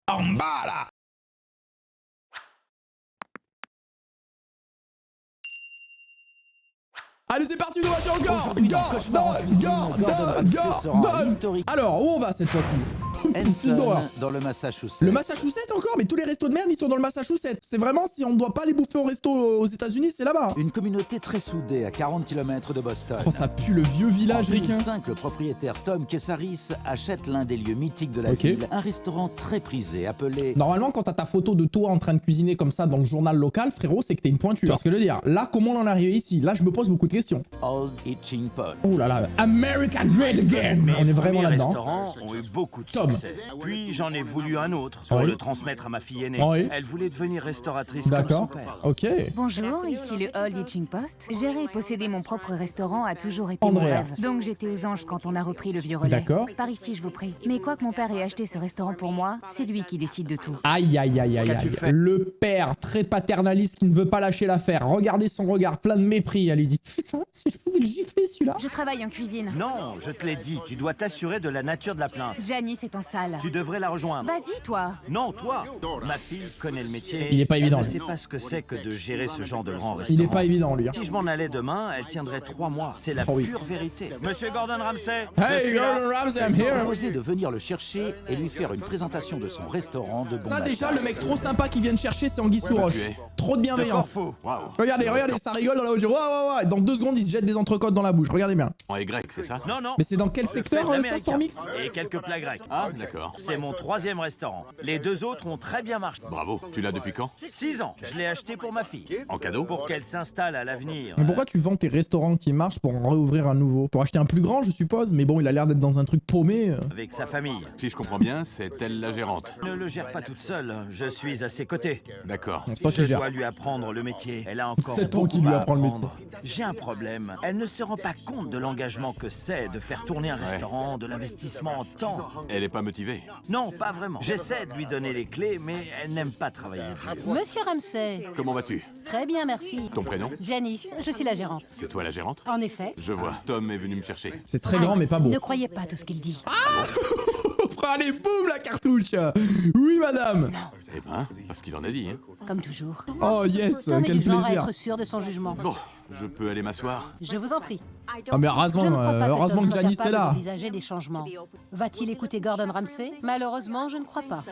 En bas, là. Allez, c'est parti, nous voiture encore. Alors, où on va cette fois-ci? Henson, dans le Massachusetts. Le Massachusetts encore? Mais tous les restos de merde, ils sont dans le Massachusetts. C'est vraiment, si on ne doit pas les bouffer au resto aux États-Unis, c'est là-bas. Une communauté très soudée à 40 km de Boston. Oh, ça pue le vieux village, En ricain. 2005, le propriétaire Tom Kesaris achète l'un des lieux mythiques de la ville, un restaurant très prisé appelé... Normalement, quand t'as ta photo de toi en train de cuisiner comme ça dans le journal local, frérot, c'est que t'es une pointure. Tu vois ce que je veux dire? Là, comment on en est arrivé ici? Là, je me pose beaucoup de questions. Old Hitching Pond. Oh là là, America Great Again. On est vraiment là-dedans. Les restaurants ont eu beaucoup de succès. Puis j'en ai voulu un autre pour le transmettre à ma fille aînée. Elle voulait devenir restauratrice comme son D'accord. père. Ok. Bonjour, ici le Old Hitching Post. Gérer et posséder mon propre restaurant a toujours été Andrea. mon rêve. Donc j'étais aux anges quand on a repris le vieux relais. D'accord. Par ici, je vous prie. Mais quoi que mon père ait acheté ce restaurant pour moi, c'est lui qui décide de tout. Aïe, aïe, aïe, aïe, Qu'as-tu aïe. fait? Le père, très paternaliste, qui ne veut pas lâcher l'affaire. Regardez son regard, plein de mépris. Elle lui dit, putain, si je pouvais le gifler, celui-là. Je travaille en cuisine. Non, je te l'ai dit, tu dois t'assurer de la nature de la plainte. Janice est en salle. Tu devrais la rejoindre. Vas-y, toi. Non, toi. Ma fille connaît le métier. Il est pas évident, Elle ne lui. sait pas ce que c'est que de gérer ce genre de grand restaurant. Il est pas évident, lui. Hein. Si je m'en allais demain, elle tiendrait 3 mois. C'est la Oh oui. pure vérité. Monsieur Gordon Ramsay. Hey, Gordon Ramsay, I'm here. Proposé de venir le chercher et lui faire une présentation de son restaurant de bon Ça, matin. déjà, le mec trop sympa qui vient de chercher, c'est Anguille sous roche. Trop de bienveillance. Faux. Waouh. Regardez, regardez, ça rigole dans la haute. Ouais, ouais, ouais. Dans 2 secondes, il se jette des entrecôtes dans la bouche. Regardez bien. En Y, c'est ça? Non, non. Mais c'est dans quel secteur, ça, Américain. Stormix? Et quelques plats grecs. Ah, d'accord. C'est mon 3e restaurant. Les 2 autres ont très bien marché. Bravo. Tu l'as depuis quand? 6 ans. Je l'ai acheté pour ma fille. En cadeau? Pour qu'elle s'installe à l'avenir. Mais pourquoi tu vends tes restaurants qui marchent pour en réouvrir un nouveau? Pour acheter un plus grand, je suppose. Mais bon, il a l'air d'être dans un truc paumé. Avec sa famille. Si je comprends bien, c'est elle la gérante. Ne le gère pas toute seule. Je suis à ses côtés. D'accord. C'est toi qui Je gères. dois lui apprendre le métier. Elle a encore C'est toi beaucoup qui lui à apprends le métier. apprendre. J'ai un problème. Elle ne se rend pas compte de l'engagement que c'est de faire tourner un restaurant, de l'investissement en temps. Elle est pas motivée. Non, pas vraiment. J'essaie de lui donner les clés, mais elle n'aime pas travailler dur. Monsieur Ramsay, Comment vas-tu? très bien, merci. Ton prénom? Janice, je suis la gérante. C'est toi la gérante? En effet. Je vois. Tom est venu me chercher. C'est très grand, mais pas beau. Ne croyez pas tout ce qu'il dit. Allez, boum, la cartouche. Oui, madame. Eh ben, parce qu'il en a dit, hein. Comme toujours. Oh, yes, Tom est quel du genre à plaisir. être sûr de son jugement. Bon, je peux aller m'asseoir? Je vous en prie. Ah, mais Je ne heureusement, crois pas heureusement Tom que soit Janice est capable là. d'envisager des changements. Va-t-il écouter Gordon Ramsay? Malheureusement, je ne crois pas.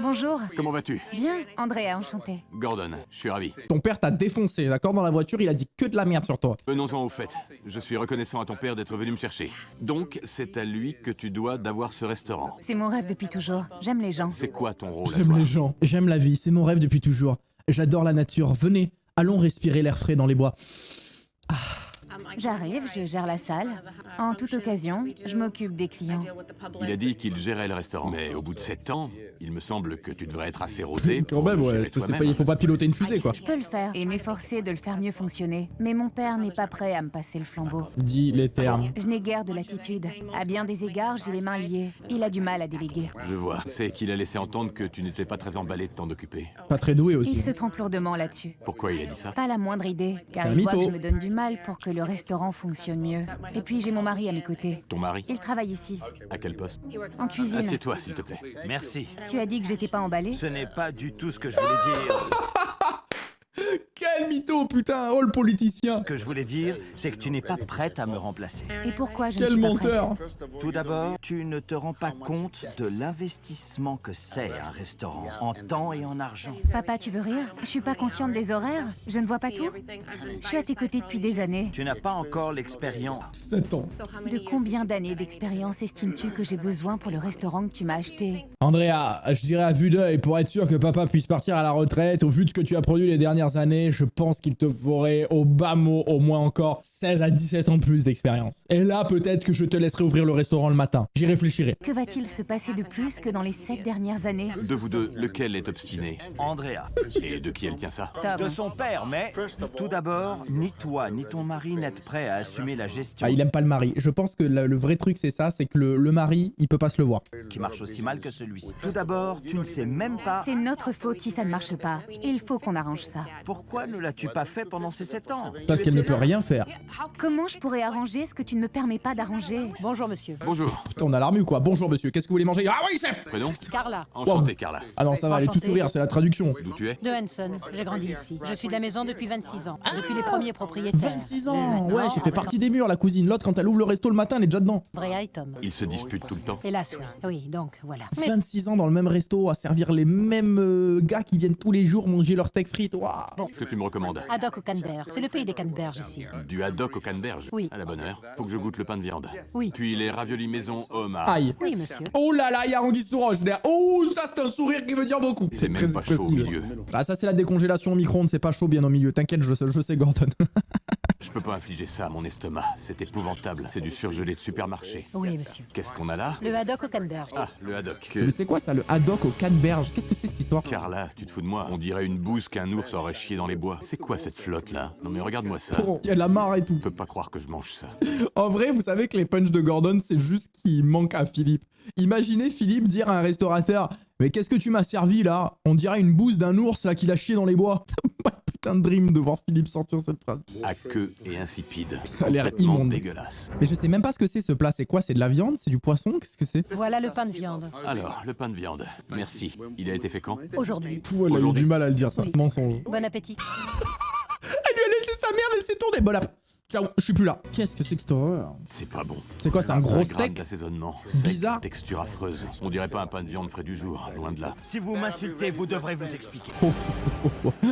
Bonjour. Comment vas-tu? Bien, Andrea, enchantée. Gordon, je suis ravi. Ton père t'a défoncé, d'accord? Dans la voiture, il a dit que de la merde sur toi. Venons-en au fait. Je suis reconnaissant à ton père d'être venu me chercher. Donc, c'est à lui que tu dois d'avoir ce restaurant. C'est mon rêve depuis toujours. J'aime les gens. C'est quoi ton rôle à J'aime toi? les gens, j'aime la vie, c'est mon rêve depuis toujours. J'adore la nature. Venez, allons respirer l'air frais dans les bois. J'arrive, je gère la salle. En toute occasion, je m'occupe des clients. Il a dit qu'il gérait le restaurant. Mais au bout de 7 ans, il me semble que tu devrais être assez rodé. Quand pour même, le ouais, gérer c'est toi-même. pas, il faut pas piloter une fusée, quoi. Je peux le faire et m'efforcer de le faire mieux fonctionner. Mais mon père n'est pas prêt à me passer le flambeau. Dis les termes. Je n'ai guère de l'attitude. À bien des égards, j'ai les mains liées. Il a du mal à déléguer. Je vois. C'est qu'il a laissé entendre que tu n'étais pas très emballé de t'en occuper. Pas très doué Il aussi. se trompe lourdement là-dessus. Pourquoi il a dit ça? Pas la moindre idée, car C'est un il voit que mytho. je me donne du mal pour que le restaurant fonctionne mieux. Et puis j'ai mon mari à mes côtés. Ton mari? Il travaille ici, À quel poste? en cuisine. Assieds-toi, s'il te plaît. Merci. Tu as dit que j'étais pas emballée? Ce n'est pas du tout ce que je voulais dire. Quel mytho, putain, oh le politicien. Ce que je voulais dire, c'est que tu n'es pas prête à me remplacer. Et pourquoi je ne Quel suis pas menteur. prête? Tout d'abord, tu ne te rends pas compte de l'investissement que c'est un restaurant, en temps et en argent. Papa, tu veux rire? Je suis pas consciente des horaires? Je ne vois pas tout? Je suis à tes côtés depuis des années. Tu n'as pas encore l'expérience. 7 ans. De combien d'années d'expérience estimes-tu que j'ai besoin pour le restaurant que tu m'as acheté? Andrea, je dirais à vue d'œil, pour être sûr que papa puisse partir à la retraite, au vu de ce que tu as produit les dernières années, je pense qu'il te faudrait au bas mot au moins encore 16 à 17 ans de plus d'expérience. Et là, peut-être que je te laisserai ouvrir le restaurant le matin. J'y réfléchirai. Que va-t-il se passer de plus que dans les 7 dernières années? De vous deux, lequel est obstiné? Andrea. Et de qui elle tient ça? De Tom. son père, mais tout d'abord, ni toi ni ton mari n'êtes prêts à assumer la gestion Ah, il aime pas le mari. Je pense que le vrai truc, c'est ça, c'est que le mari, il peut pas se le voir. qui marche aussi mal que celui-ci. Tout d'abord, tu ne sais même pas C'est notre faute si ça ne marche pas. Et il faut qu'on arrange ça. pourquoi ne l'as n'as-tu pas fait pendant ces 7 ans? Parce qu'elle ne peut rien faire. Comment je pourrais arranger ce que tu ne me permets pas d'arranger? Bonjour, monsieur. Bonjour. Putain, on a l'armure quoi. Bonjour monsieur, qu'est-ce que vous voulez manger? Ah oui chef. Prénom? Carla, Enchanté, Carla. Ah non, ça va, elle est tout Enchantée. sourire, c'est la traduction. D'où tu es? de Hanson. J'ai grandi ici. Je suis de la maison depuis 26 ans. Depuis les premiers propriétaires. 26 ans. Ouais, j'ai fait partie des murs, la cousine. L'autre, quand elle ouvre le resto le matin, elle est déjà dedans. Andrea et Tom. Ils se disputent tout le temps. Hélas, oui. Oui, donc voilà. Mais 26 ans dans le même resto, à servir les mêmes gars qui viennent tous les jours manger leur steak frites. Waouh. Qu'est-ce que tu me recommandes? Haddock au canneberge. C'est le pays des canneberges ici. Du haddock au canneberge? Oui. À la bonne heure. Faut que je goûte le pain de viande. Oui. Puis les raviolis maison au homard. Aïe. Oui, monsieur. Oh là là, il y a Anguille sous roche derrière. Oh, ça c'est un sourire qui veut dire beaucoup. C'est même pas chaud au milieu. Ah, ça c'est la décongélation au micro-ondes, c'est pas chaud bien au milieu. T'inquiète, je sais Gordon. Je peux pas infliger ça à mon estomac. C'est épouvantable. C'est du surgelé de supermarché. Oui, monsieur. Qu'est-ce qu'on a là? Le haddock au canneberge. Ah, le haddock. Mais c'est quoi ça, le haddock au canneberge? Qu'est-ce que c'est cette histoire? Carla, tu te fous de moi? On dirait une bouse qu'un ours aurait chié dans les bois. C'est quoi cette flotte là? Non mais regarde-moi ça. Oh, il y a de la marre et tout. Je peux pas croire que je mange ça. En vrai, vous savez que les punchs de Gordon, c'est juste qu'il manque à Philippe. Imaginez Philippe dire à un restaurateur: mais qu'est-ce que tu m'as servi là? On dirait une bouse d'un ours là qu'il a chié dans les bois. Putain de dream de voir Philippe sortir cette phrase. À queue et insipide. Ça a l'air Complètement immonde. dégueulasse. Mais je sais même pas ce que c'est ce plat. C'est quoi? C'est de la viande? C'est du poisson? Qu'est-ce que c'est? Voilà le pain de viande. Alors, le pain de viande. Merci. Il a été fait quand? Aujourd'hui. Pouh, elle a eu Aujourd'hui. du mal à le dire, ça. Oui. Mensonge. Bon appétit. Elle lui a laissé sa merde, elle s'est tournée. Bon, là. Ciao, je suis plus là. Qu'est-ce que c'est que cette horreur? C'est pas bon. C'est quoi, c'est un gros gramme steak? d'assaisonnement. Bizarre. Sec, texture affreuse. On dirait pas un pain de viande frais du jour, loin de là. Si vous m'insultez, vous devrez vous expliquer.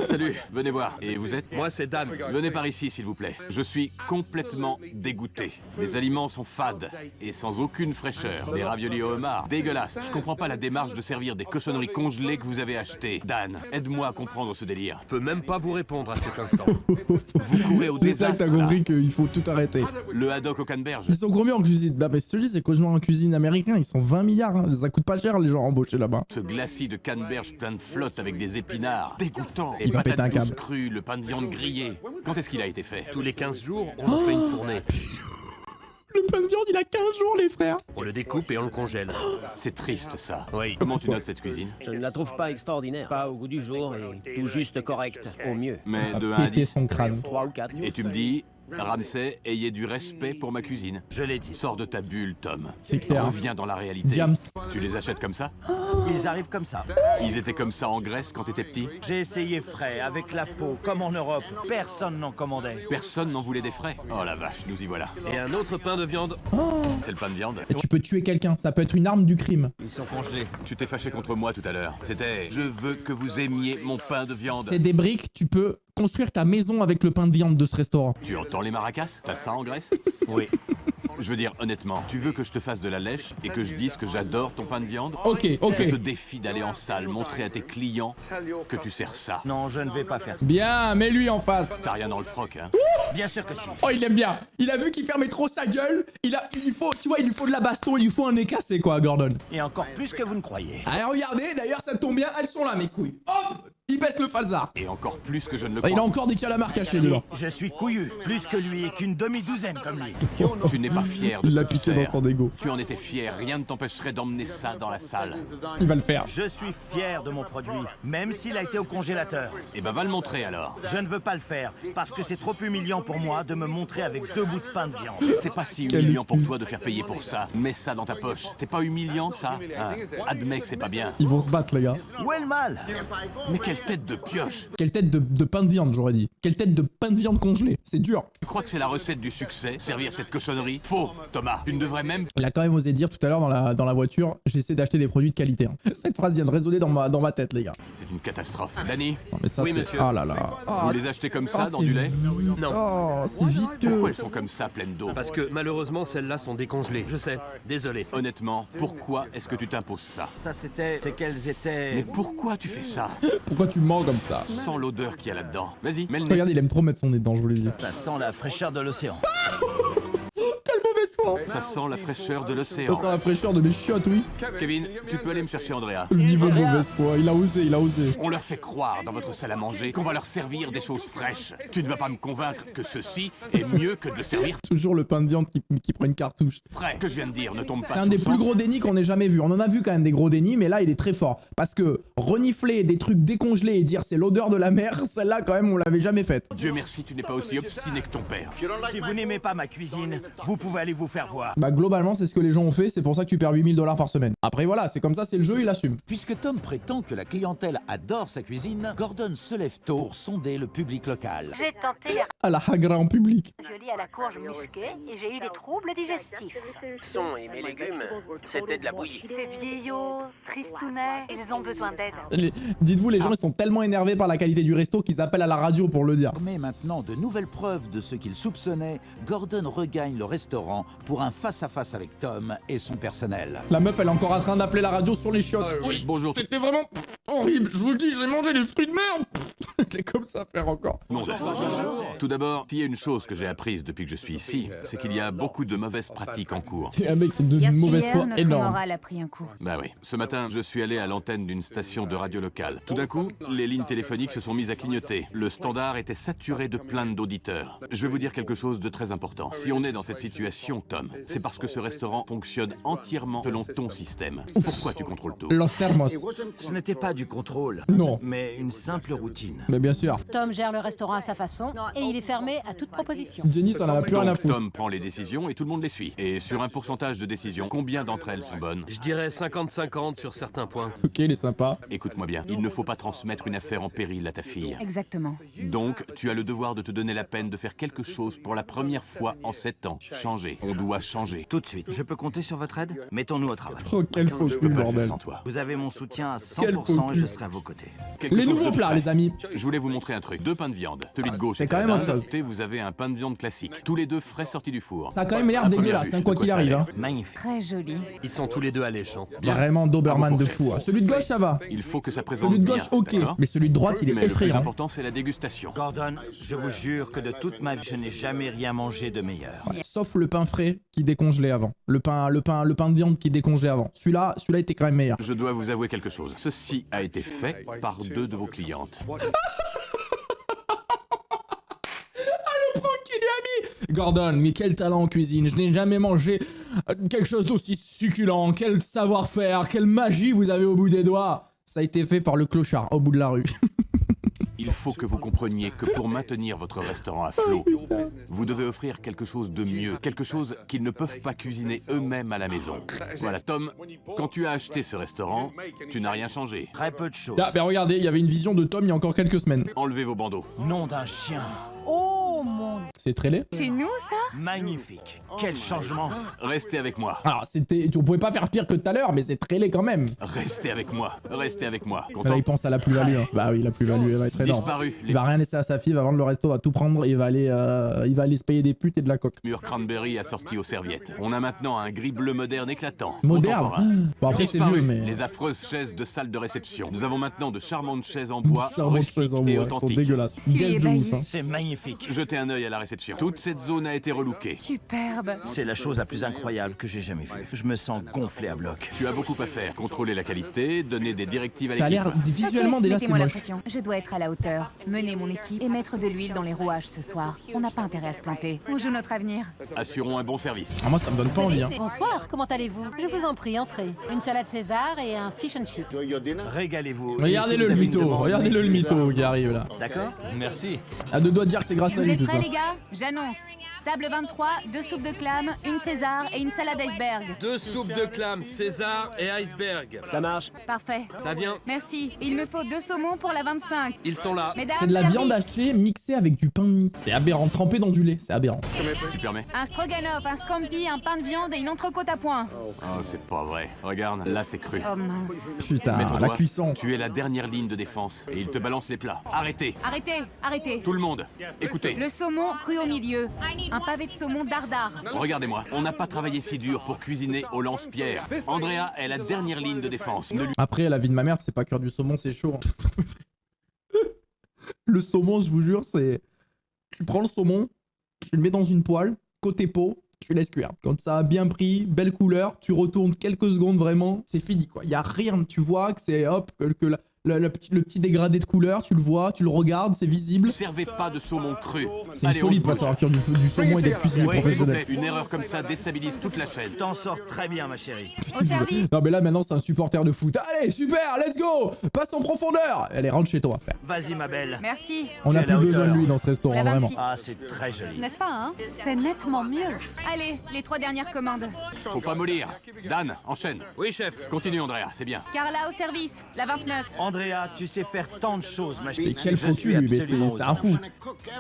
Salut, venez voir. Et vous êtes? Moi, c'est Dan. Venez par ici, s'il vous plaît. Je suis complètement dégoûté. Les aliments sont fades et sans aucune fraîcheur. Des raviolis au homard, dégueulasse. Je comprends pas la démarche de servir des cochonneries congelées que vous avez achetées. Dan, aide-moi à comprendre ce délire. Je peux même pas vous répondre à cet instant. Vous courez au C'est ça que désastre, t'as là. compris qu'il faut tout arrêter. Le haddock au canneberge. Ils sont combien en cuisine? Bah, mais je te dis, c'est combien en cuisine américain? Ils sont 20 milliards. Hein. Ça coûte pas cher, les gens embauchés là-bas. Ce glacis de canneberge plein de flotte avec des épinards. Dégoûtant. Et Il va péter un patates câble. douces crues, le pain de viande grillé. Quand est-ce qu'il a été fait? Tous les 15 jours, on en fait une fournée. Le pain de viande, il a 15 jours, les frères. On le découpe et on le congèle. C'est triste, ça. Oui. Comment tu notes cette cuisine? Je ne la trouve pas extraordinaire, pas au goût du jour et tout juste correct, au mieux. Mais de 1 à Péter 10. son crâne. 3 ou 4. Et tu me dis, Ramsay, ayez du respect pour ma cuisine. Je l'ai dit. Sors de ta bulle, Tom. C'est clair. Reviens dans la réalité. Diams. Tu les achètes comme ça? Ils arrivent comme ça. Ils étaient comme ça en Grèce quand t'étais petit? J'ai essayé frais, avec la peau, comme en Europe. Personne n'en commandait. Personne n'en voulait des frais. Oh la vache, nous y voilà. Et un autre pain de viande. C'est le pain de viande. Et tu peux tuer quelqu'un. Ça peut être une arme du crime. Ils sont congelés. Tu t'es fâché contre moi tout à l'heure. C'était « Je veux que vous aimiez mon pain de viande C'est des briques. Tu peux construire ta maison avec le pain de viande de ce restaurant. ». Tu entends les maracas? T'as ça en Grèce? Oui. Je veux dire, honnêtement, tu veux que je te fasse de la lèche et que je dise que j'adore ton pain de viande? Ok, ok. Je te défie d'aller en salle, montrer à tes clients que tu sers ça. Non, je ne vais pas faire ça. Bien, mets lui en face. T'as rien dans le froc, hein? Bien sûr que si. Oh, il aime bien. Il a vu qu'il fermait trop sa gueule. Il faut, tu vois, il lui faut de la baston, il lui faut un nez cassé, quoi, Gordon. Et encore plus que vous ne croyez. Allez, regardez, d'ailleurs, ça tombe bien, elles sont là, mes couilles. Hop, il baisse le falzar. Et encore plus que je ne le Il a crois. encore des calamars cachés dedans. Je suis couillu, plus que lui et qu'une demi-douzaine comme lui. Tu n'es pas fier de Il ce l'a que tu piqué dans sers. son dégo. Tu en étais fier, rien ne t'empêcherait d'emmener ça dans la salle. Il va le faire. Je suis fier de mon produit, même s'il a été au congélateur. Eh ben va le montrer alors. Je ne veux pas le faire, parce que c'est trop humiliant pour moi de me montrer avec 2 bouts de pain de viande. C'est pas si Quelle humiliant pour excuse. toi de faire payer pour ça. Mets ça dans ta poche. C'est pas humiliant ça, hein? Admets que c'est pas bien. Ils vont se battre, les gars. Où est le mal? Mais quelle tête de pioche! Quelle tête de pain de viande, j'aurais dit. Quelle tête de pain de viande congelé. C'est dur. Tu crois que c'est la recette du succès, servir cette cochonnerie? Faux, Thomas. Tu ne devrais même... Il a quand même osé dire tout à l'heure dans la voiture, j'essaie d'acheter des produits de qualité. Hein. Cette phrase vient de résonner dans ma tête, les gars. C'est une catastrophe. Danny, Non, mais ça, Oui, c'est... monsieur. Ah là là. vous les achetez comme ça, dans du lait? Non. Oh, c'est visqueux. Pourquoi elles sont comme ça, pleines d'eau? Parce que malheureusement, celles-là sont décongelées. Je sais. Désolé. Honnêtement, pourquoi est-ce que tu t'imposes ça? Ça, c'est qu'elles étaient... Mais pourquoi tu fais ça? Pourquoi tu mens comme ça? Sans l'odeur qu'il y a là-dedans. Vas-y, mets le nez. Regarde, il aime trop mettre son nez dedans, je vous l'ai dit. Ça sent la fraîcheur de l'océan. Quelle mauvaise foi. fort. Ça sent la fraîcheur de Ça l'océan. sent la fraîcheur de mes chiottes, oui. Kevin, tu peux aller me chercher Andrea. Le niveau mauvaise foi, il a osé, il a osé. On leur fait croire dans votre salle à manger qu'on va leur servir des choses fraîches. Tu ne vas pas me convaincre que ceci est mieux que de le servir Toujours le pain de viande qui prend une cartouche. frais. Que je viens de dire ne tombe pas C'est un sous des le plus sens. gros dénis qu'on ait jamais vu. On en a vu quand même des gros dénis, mais là il est très fort. Parce que renifler des trucs décongelés et dire c'est l'odeur de la mer, celle-là quand même on l'avait jamais faite. Dieu merci, tu n'es pas aussi obstiné que ton père. Si vous n'aimez pas ma cuisine, vous pouvez aller vous faire voir. Bah globalement c'est ce que les gens ont fait, c'est pour ça que tu perds 8000 $ par semaine. Après voilà, c'est comme ça, c'est le jeu, il assume. Puisque Tom prétend que la clientèle adore sa cuisine, Gordon se lève tôt pour sonder le public local. J'ai tenté les À la hagra en public. raviolis à la courge musquée et j'ai eu des troubles digestifs. Son et mes légumes, c'était de la bouillie. Ces vieillots, tristounets, ils ont besoin d'aide. Dites-vous, les gens ils sont tellement énervés par la qualité du resto qu'ils appellent à la radio pour le dire. Mais maintenant de nouvelles preuves de ce qu'il soupçonnait, Gordon regagne le restaurant pour un face-à-face avec Tom et son personnel. La meuf elle est encore en train d'appeler la radio sur les chiottes. Oui, Bonjour. c'était vraiment horrible, je vous le dis, j'ai mangé des fruits de merde. Elle est comme ça faire encore. Monde. Tout d'abord, s'il y a une chose que j'ai apprise depuis que je suis ici, c'est qu'il y a beaucoup de mauvaises pratiques en cours. C'est un mec de mauvaise foi Hier, notre énorme. morale a pris un coup. Bah oui. Ce matin, je suis allé à l'antenne d'une station de radio locale. Tout d'un coup, les lignes téléphoniques se sont mises à clignoter. Le standard était saturé de plaintes d'auditeurs. Je vais vous dire quelque chose de très important. Si on est dans cette situation, Tom, c'est parce que ce restaurant fonctionne entièrement selon ton système. Pourquoi tu contrôles tout? Los Thermos. Ce n'était pas du contrôle, Non. mais une simple routine. Mais bien sûr, Tom gère le restaurant à sa façon et il est fermé à toute proposition. Jenny ça n'en a plus rien à Donc, foutre. Tom prend les décisions et tout le monde les suit. Et sur un pourcentage de décisions, combien d'entre elles sont bonnes? Je dirais 50-50 sur certains points. Ok, il est sympa. Écoute-moi bien, il ne faut pas transmettre une affaire en péril à ta fille. Exactement. Donc, tu as le devoir de te donner la peine de faire quelque chose pour la première fois en 7 ans. Changer. On doit changer. Tout de suite, je peux compter sur votre aide? Mettons-nous au travail. Oh, quel faux Je cul, peux pas le faire bordel. sans toi. Vous avez mon soutien à Quel 100% et faux je cul. serai à vos côtés. Quelque Les chose nouveaux de plats, frais. les amis. Je voulais vous montrer un truc. 2 pains de viande. Celui de gauche c'est est quand à même la autre dinde. chose. Et vous avez un pain de viande classique. Tous les deux frais sortis du four. Ça a quand même l'air À première dégueulasse, vue, hein, quoi de qu'il ça a arrive. l'air. Hein. Magnifique. Très joli. Ils sont tous les deux alléchants. Vraiment Doberman de fou. Hein. Celui de gauche, ça va. Il faut que ça présente Celui de bien, gauche, ok. d'accord? Mais celui de droite, il est Mais le plus effrayant. important, c'est la dégustation. Gordon, je vous jure que de toute ma vie, je n'ai jamais rien mangé de meilleur. Sauf le pain frais qui décongelait avant. Le pain de viande qui décongelait avant. Celui-là était quand même meilleur. Je dois vous avouer quelque chose. Ceci a été fait par 2 de vos clientes. Qui lui a mis Gordon, mais quel talent en cuisine. Je n'ai jamais mangé quelque chose d'aussi succulent. Quel savoir-faire, quelle magie vous avez au bout des doigts. Ça a été fait par le clochard au bout de la rue. Il faut que vous compreniez que pour maintenir votre restaurant à flot, vous devez offrir quelque chose de mieux, quelque chose qu'ils ne peuvent pas cuisiner eux-mêmes à la maison. Voilà, Tom, quand tu as acheté ce restaurant, tu n'as rien changé. Très peu de choses. Ah, ben regardez, il y avait une vision de Tom il y a encore quelques semaines. Enlevez vos bandeaux. Nom d'un chien. Oh mon Dieu. C'est très laid. C'est nous, ça? Magnifique. Quel changement. Restez avec moi. Alors, on pouvait pas faire pire que tout à l'heure, mais c'est très laid quand même. Restez avec moi. Restez avec moi. Là, Content? il pense à la plus-value. Hein. Bah oui, la plus-value, elle va être énorme. Disparu. Il va rien laisser à sa fille, il va vendre le resto, il va tout prendre, il va aller se payer des putes et de la coque. Mur cranberry assorti aux serviettes. On a maintenant un gris bleu moderne éclatant. Moderne. Contemporain. Bon, après, c'est Disparu, vieux, mais. Les affreuses chaises de salle de réception. Nous avons maintenant de charmantes chaises en bois, Servant de chaises en rustiques et bois, elles sont authentiques. dégueulasses. Tu es Gaze de ébahi. ouf. Hein. C'est magnifique. Jetez un œil à la réception. Toute cette zone a été relookée. Superbe. C'est la chose la plus incroyable que j'ai jamais vue. Je me sens gonflé à bloc. Tu as beaucoup à faire. Contrôler la qualité, donner des directives à Ça a l'équipe. l'air visuellement Ok, déjà c'est mettez-moi la moche. pression. Je dois être à la hauteur, mener mon équipe et mettre de l'huile dans les rouages ce soir. On n'a pas intérêt à se planter. On joue notre avenir. Assurons un bon service. Ah, moi ça me donne pas envie. Hein. Bonsoir, comment allez-vous? Je vous en prie, entrez. Une salade César et un fish and chip. Régalez-vous. Regardez-le Et si le vous avez une mytho, demande, regardez-le le n'hésitez mytho qui arrive là. pas. D'accord. Merci. À 2 doigts de dire que c'est grâce à Vous lui êtes tout ça. prêts, les gars? J'annonce. Table 23, 2 soupes de clams, une César et une salade iceberg. 2 soupes de clams, César et iceberg. Ça marche. Parfait. Ça vient. Merci. Il me faut 2 saumons pour la 25. Ils sont là. Mesdames, C'est de la service. viande hachée mixée avec du pain de mie. C'est aberrant, trempé dans du lait, c'est aberrant. Tu permets? Un stroganoff, un scampi, un pain de viande et une entrecôte à point. Oh, c'est pas vrai. Regarde, là c'est cru. Oh mince. Putain, Mets-toi la droit. cuisson. Tu es la dernière ligne de défense et il te balance les plats. Arrêtez. Arrêtez, arrêtez. Tout le monde, écoutez. Le saumon cru au milieu. Un pavé de saumon dardard. Regardez-moi, on n'a pas travaillé si dur pour cuisiner au lance-pierre. Andrea est la dernière ligne de défense. Ne lui Après, la vie de ma mère, c'est pas cuire du saumon, c'est chaud. Le saumon, je vous jure, c'est. Tu prends le saumon, tu le mets dans une poêle, côté peau, tu laisses cuire. Quand ça a bien pris, belle couleur, tu retournes quelques secondes vraiment, c'est fini quoi. Il y a rien, tu vois que c'est hop, que le petit dégradé de couleur, tu le vois, tu le regardes, c'est visible. Ne servez pas de saumon cru. C'est une folie de pas savoir cuire du saumon et d'être cuisinier professionnel. Une erreur comme ça déstabilise toute la chaîne. T'en sors très bien, ma chérie. Au service. Non mais là maintenant c'est un supporter de foot. Allez, super, let's go. Passe en profondeur. Allez, rentre chez toi. Vas-y, ma belle. Merci. On n'a plus besoin de lui dans ce restaurant, La vraiment. 26. Ah, c'est très joli. N'est-ce pas, hein? C'est nettement mieux. Allez, les 3 dernières commandes. Faut pas mollir. Dan, enchaîne. Oui, chef. Continue, Andrea, c'est bien. Carla au service, la 29. Andrea, tu sais faire tant de choses, ma chérie. Mais quel Je faux suis cul lui, mais absolument c'est aux un anges. fou.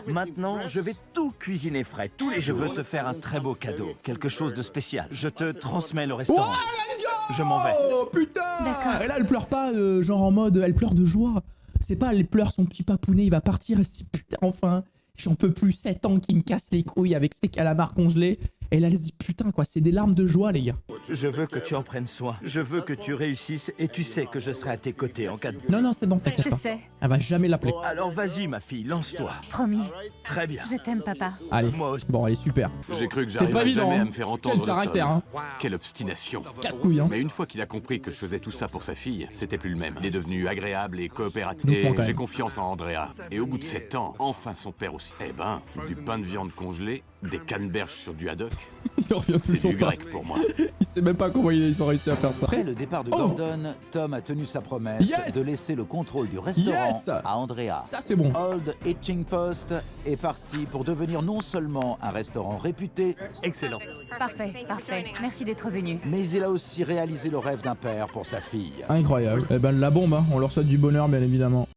Maintenant, je vais tout cuisiner frais tous les jours. Je veux te faire un très beau cadeau, quelque chose de spécial. Je te transmets le Oh, restaurant. let's go. Je m'en vais. Oh putain. D'accord. Et là elle pleure pas genre en mode, elle pleure de joie. C'est pas, elle pleure son petit papounet, il va partir, elle se dit putain enfin, j'en peux plus, 7 ans qui me casse les couilles avec ses calamars congelés. Et là elle se dit putain quoi, c'est des larmes de joie les gars. Je veux que tu en prennes soin. Je veux que tu réussisses et tu sais que je serai à tes côtés en cas de... Non c'est bon, t'inquiète Je pas. sais. Elle va jamais l'appeler. Alors vas-y, ma fille, lance-toi. Promis. Très bien. Je t'aime, papa. Allez, Moi aussi. bon allez super. J'ai cru que C'était pas j'arriverais évident, jamais hein. à me faire entendre. Quel caractère Tom. hein. Quelle obstination. Casse-couille hein. Mais une fois qu'il a compris que je faisais tout ça pour sa fille, c'était plus le même. Il est devenu agréable et coopératif. Doucement, quand Et même. j'ai confiance en Andrea. Et au bout de 7 ans, enfin son père aussi. Eh ben, du pain de viande congelé, des canneberges sur du haddock, Il revient c'est toujours du pas. grec pour moi. Il sait même pas comment ils ont réussi à faire ça. Après le départ de Oh. Gordon, Tom a tenu sa promesse Yes. de laisser le contrôle du restaurant Yes. à Andrea. Ça c'est bon. Old Hitching Post est parti pour devenir non seulement un restaurant réputé, Excellent. Parfait, parfait. Merci d'être venu. mais il a aussi réalisé le rêve d'un père pour sa fille. Incroyable. Eh ben la bombe hein, on leur souhaite du bonheur bien évidemment.